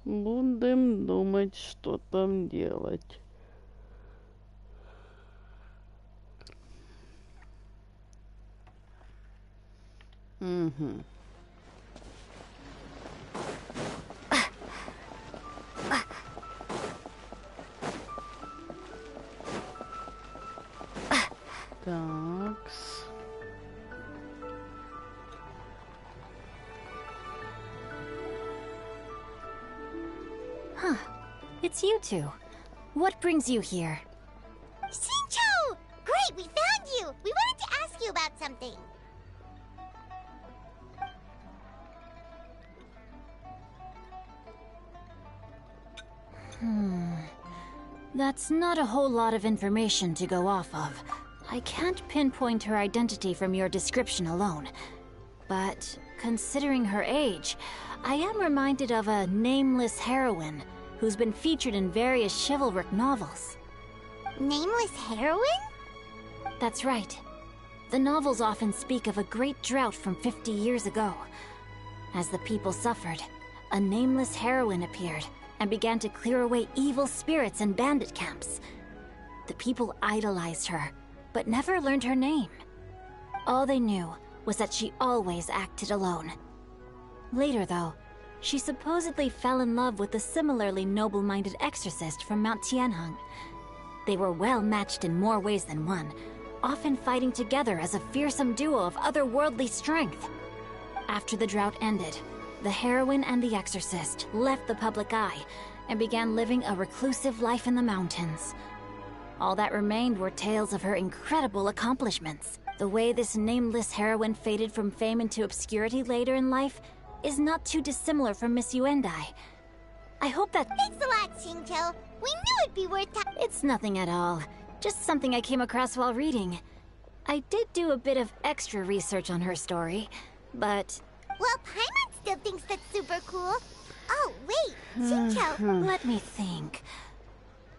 Будем думать, что там делать. Угу. Такс. Huh. It's you two. What brings you here? Shincho! Great, we found you! We wanted to ask you about something. That's not a whole lot of information to go off of. I can't pinpoint her identity from your description alone. But considering her age, I am reminded of a nameless heroine who's been featured in various chivalric novels. Nameless heroine? That's right. The novels often speak of a great drought from 50 years ago. As the people suffered, a nameless heroine appeared and began to clear away evil spirits in bandit camps. The people idolized her, but never learned her name. All they knew was that she always acted alone. Later, though, She supposedly fell in love with a similarly noble-minded exorcist from Mount Tianheng. They were well matched in more ways than one, often fighting together as a fearsome duo of otherworldly strength. After the drought ended, the heroine and the exorcist left the public eye and began living a reclusive life in the mountains. All that remained were tales of her incredible accomplishments. The way this nameless heroine faded from fame into obscurity later in life is not too dissimilar from Miss Yuendai. I hope that— Thanks a lot, Xingqiu. We knew it'd be worth time. It's nothing at all. Just something I came across while reading. I did do a bit of extra research on her story, but— Well, Paimon still thinks that's super cool. Oh, wait, Xingqiu. Let me think.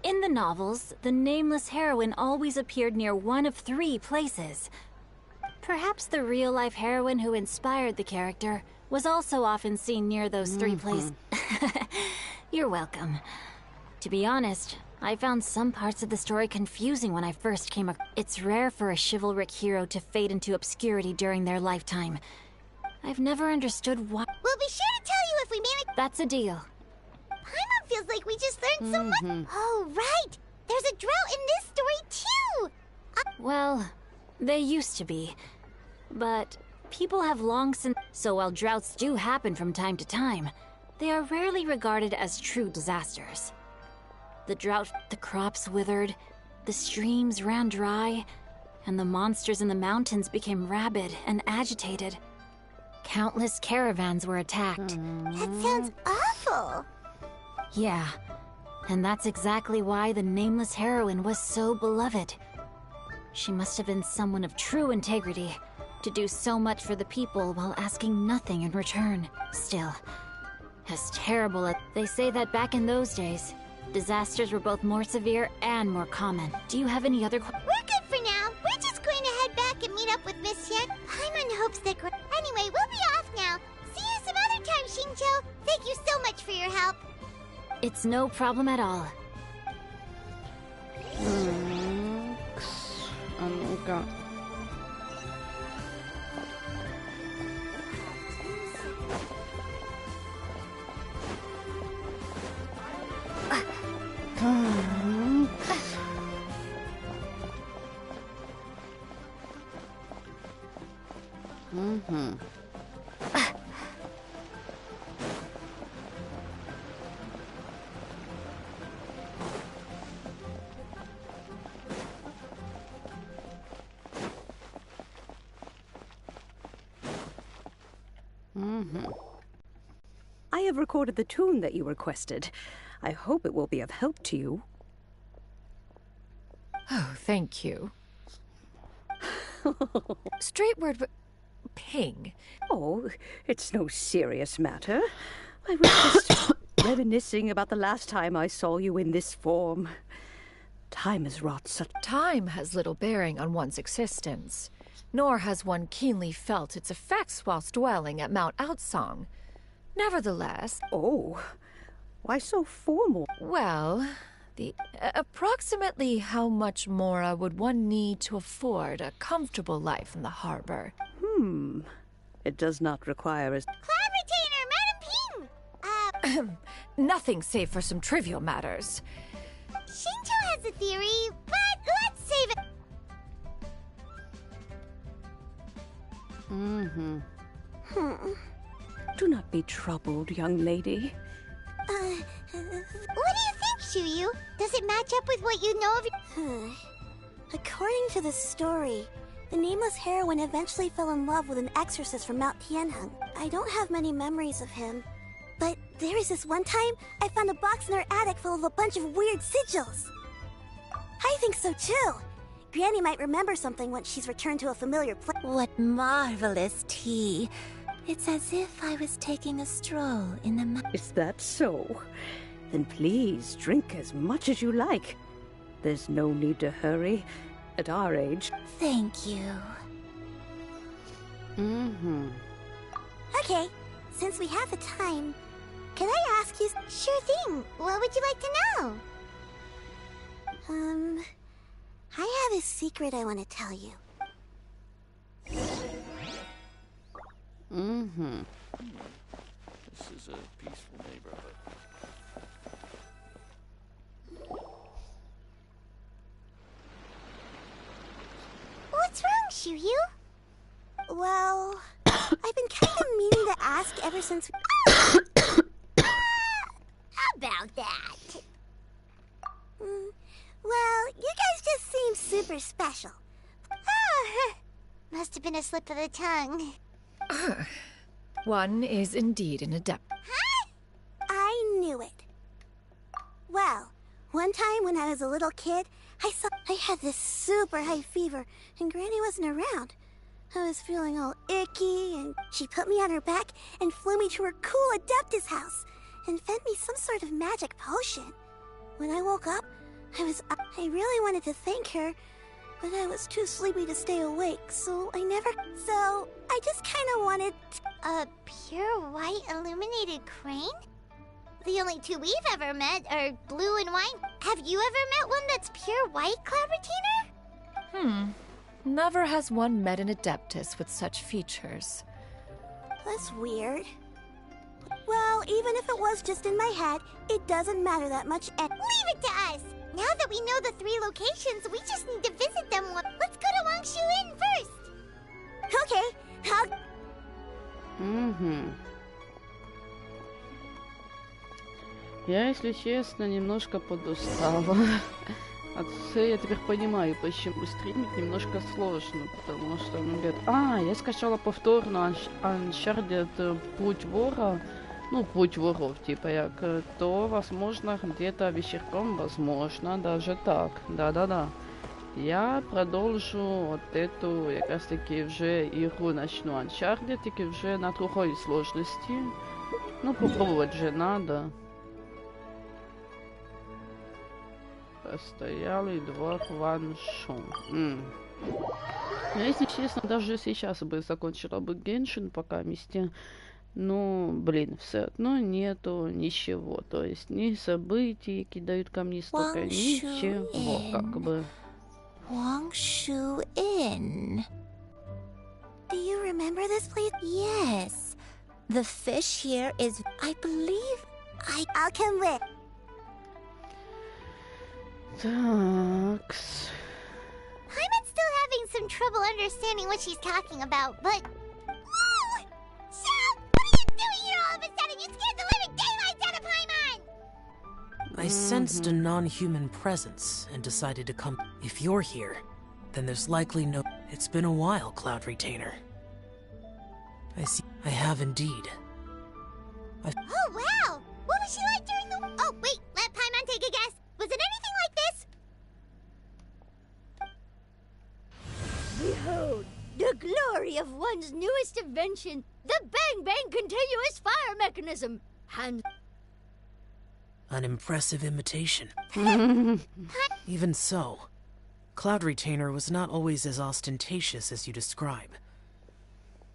In the novels, the nameless heroine always appeared near one of 3 places. Perhaps the real-life heroine who inspired the character was also often seen near those 3 places. You're welcome. To be honest, I found some parts of the story confusing when I first came across. It's rare for a chivalric hero to fade into obscurity during their lifetime. I've never understood why— We'll be sure to tell you if we manage— That's a deal. Paimon feels like we just learned so much. Oh, right! There's a drought in this story, too! Well, they used to be. But people have long since— So while droughts do happen from time to time, they are rarely regarded as true disasters. The drought, the crops withered, the streams ran dry, and the monsters in the mountains became rabid and agitated. Countless caravans were attacked. That sounds awful. Yeah, and that's exactly why the nameless heroine was so beloved. She must have been someone of true integrity, to do so much for the people while asking nothing in return. Still, as terrible as— They say that back in those days, disasters were both more severe and more common. Do you have any other— We're good for now. We're just going to head back and meet up with Miss Yen. Paimon hopes that— Anyway, we'll be off now. See you some other time, Xingqiu. Thank you so much for your help. It's no problem at all. А ну-ка. I have recorded the tune that you requested. I hope it will be of help to you. Oh, thank you. Straight word, ping. Oh, it's no serious matter. I was just reminiscing about the last time I saw you in this form. Time has wrought such— Time has little bearing on one's existence, nor has one keenly felt its effects whilst dwelling at Mount Outsong. Nevertheless— Oh, why so formal? Well, approximately how much more would one need to afford a comfortable life in the harbor? It does not require a— Cloud Retainer, Madam Ping! Nothing save for some trivial matters. Xingqiu has a theory, but let's save it. Do not be troubled, young lady. What do you think, Shuyu? Does it match up with what you know of— According to the story, the nameless heroine eventually fell in love with an exorcist from Mount Tianheng. I don't have many memories of him, but there was this one time I found a box in her attic full of a bunch of weird sigils. I think so too. Granny might remember something once she's returned to a familiar place. What marvelous tea. It's as if I was taking a stroll in the Is that so? Then please drink as much as you like. There's no need to hurry. At our age— Thank you. Okay, since we have the time, can I ask you— Sure thing. What would you like to know? I have a secret I want to tell you. is a peaceful neighborhood. What's wrong, Shiryu? Well, I've been kind of meaning to ask ever since. About that. Well, you guys just seem super special. Must have been a slip of the tongue. One is indeed an adept. Huh? I knew it. Well, one time when I was a little kid, I had this super high fever, and Granny wasn't around. I was feeling all icky, and she put me on her back and flew me to her cool Adeptus house and fed me some sort of magic potion. When I woke up, I really wanted to thank her, but I was too sleepy to stay awake, so I just kind of wanted a pure white illuminated crane? The only two we've ever met are blue and white. Have you ever met one that's pure white, Cloud Retainer? Never has one met an Adeptus with such features. That's weird. Well, even if it was just in my head, it doesn't matter that much. Leave it to us! Now that we know the 3 locations, we just need to visit them. Let's go to Wangshu Inn first! Okay, Я, если честно, немножко подустала. Я теперь понимаю, почему стримить немножко сложно, потому что, ну, говорят, я скачала повторно Uncharted Путь вора, ну, Путь воров, типа, то, возможно, где-то вечерком, возможно, даже так, да-да-да. Я продолжу вот эту, как раз таки, уже игру начну Uncharted, таки уже на другой сложности, ну, попробовать же надо. Постоялый двор Ваншон. Если честно, даже сейчас бы закончила бы Геншин пока вместе. Но, блин, все равно нету ничего. То есть ни событий кидают ко мне столько, ничего, как бы. Wangshu Inn. Do you remember this place? Yes. The fish here is, I believe, I'll come with. Такс. I'm still having some trouble understanding what she's talking about, but... Whoa! Shell! What are you doing here all of a sudden? You scared the living daylights out of Paimon! I sensed a non-human presence and decided to come. If you're here, then there's likely no... It's been a while, Cloud Retainer. I see. I have indeed. Oh, wow! What was she like during the... Oh, wait, let Paimon take a guess. Was it anything like this? Behold, the glory of one's newest invention, the Bang Bang continuous fire mechanism. And an impressive imitation. Even so, Cloud Retainer was not always as ostentatious as you describe.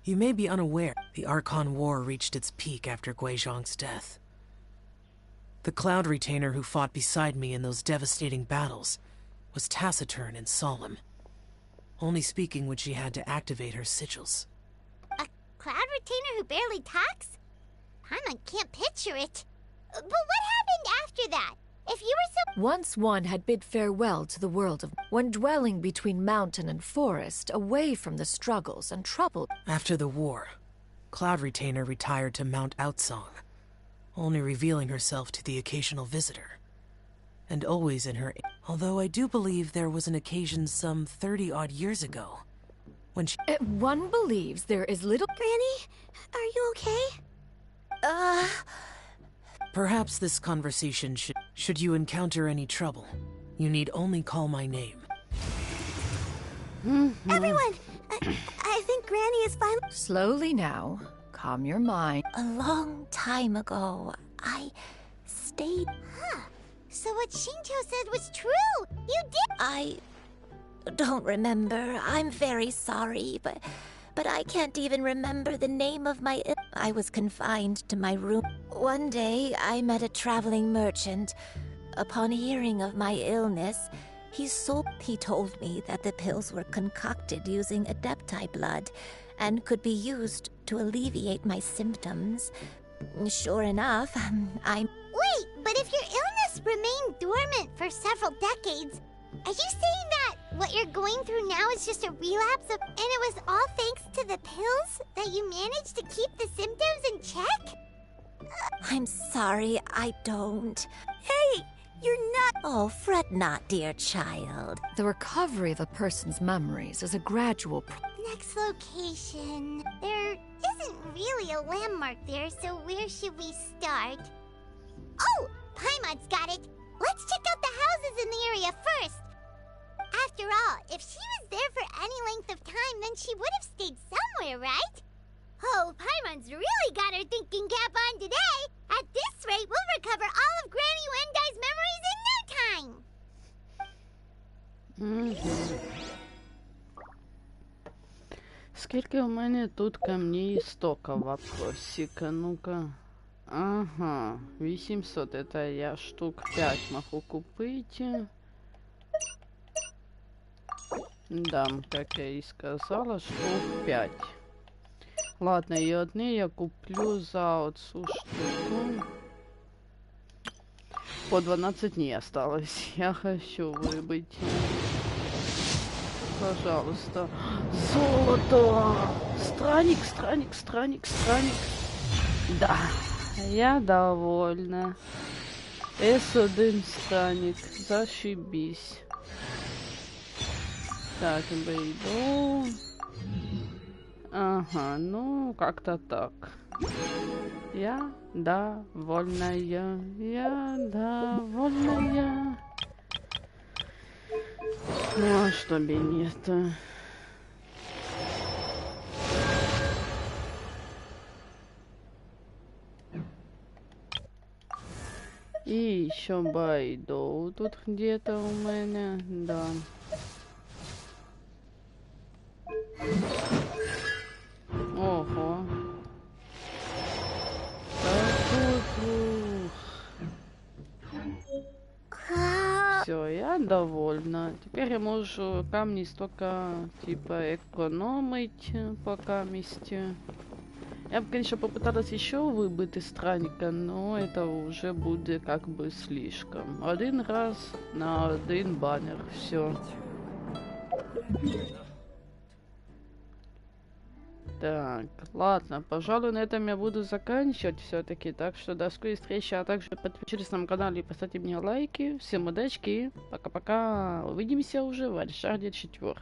You may be unaware, the Archon War reached its peak after Guizhong's death. The Cloud Retainer who fought beside me in those devastating battles was taciturn and solemn, only speaking when she had to activate her sigils. A Cloud Retainer who barely talks? Paimon can't picture it. But what happened after that? If you were so... Once one had bid farewell to the world of... When dwelling between mountain and forest, away from the struggles and trouble... After the war, Cloud Retainer retired to Mount Outsong, only revealing herself to the occasional visitor. And always in her... Although I do believe there was an occasion some 30-odd years ago, when she... One believes there is little... Granny, are you okay? Perhaps this conversation should you encounter any trouble, you need only call my name. Everyone, I think Granny is fine. Slowly now. Calm your mind. A long time ago, I stayed... Huh. So what Shinto said was true! You did... I don't remember. I'm very sorry, but I can't even remember the name of my... I was confined to my room. One day, I met a traveling merchant. Upon hearing of my illness, he told me that the pills were concocted using Adepti blood and could be used to alleviate my symptoms. Sure enough, I'm... Wait, but if your illness remained dormant for several decades, are you saying that what you're going through now is just a relapse of... And it was all thanks to the pills that you managed to keep the symptoms in check? I'm sorry, I don't. Hey, you're not... Oh, fret not, dear child. The recovery of a person's memories is a gradual Next location. There isn't really a landmark there, so where should we start? Oh, Paimon's got it. Let's check out the houses in the area first. After all, if she was there for any length of time, then she would have stayed somewhere, right? Oh, Paimon's really got her thinking cap on today. At this rate, we'll recover all of Granny Wendai's memories in no time. Скільки у мене тут камней стока вопросика? Ну-ка. Ага, 800. Это я штук 5 могу купить. Да, как я и сказала, штук 5. Ладно, и одни я куплю за отцу штуку. По 12 дней осталось. Я хочу выбыть. Пожалуйста. Золото! Странник, странник, странник, странник. Да, я довольна. S1 странник. Зашибись. Так, выйду. Ага, ну, как-то так. Я довольная. Я довольная. Ну, а что бы нет-то? И еще байду тут где-то у меня, да. Ого. Все, я довольна. Теперь я могу камни столько типа экономить пока вместе. Я бы, конечно, попыталась еще выбыть из странника, но это уже будет как бы слишком. Один раз на один баннер. Все. Так, ладно, пожалуй, на этом я буду заканчивать все-таки. Так что до скорой встречи, а также подпишитесь на мой канал и поставьте мне лайки. Всем удачки, пока-пока. Увидимся уже в Альшарде 4.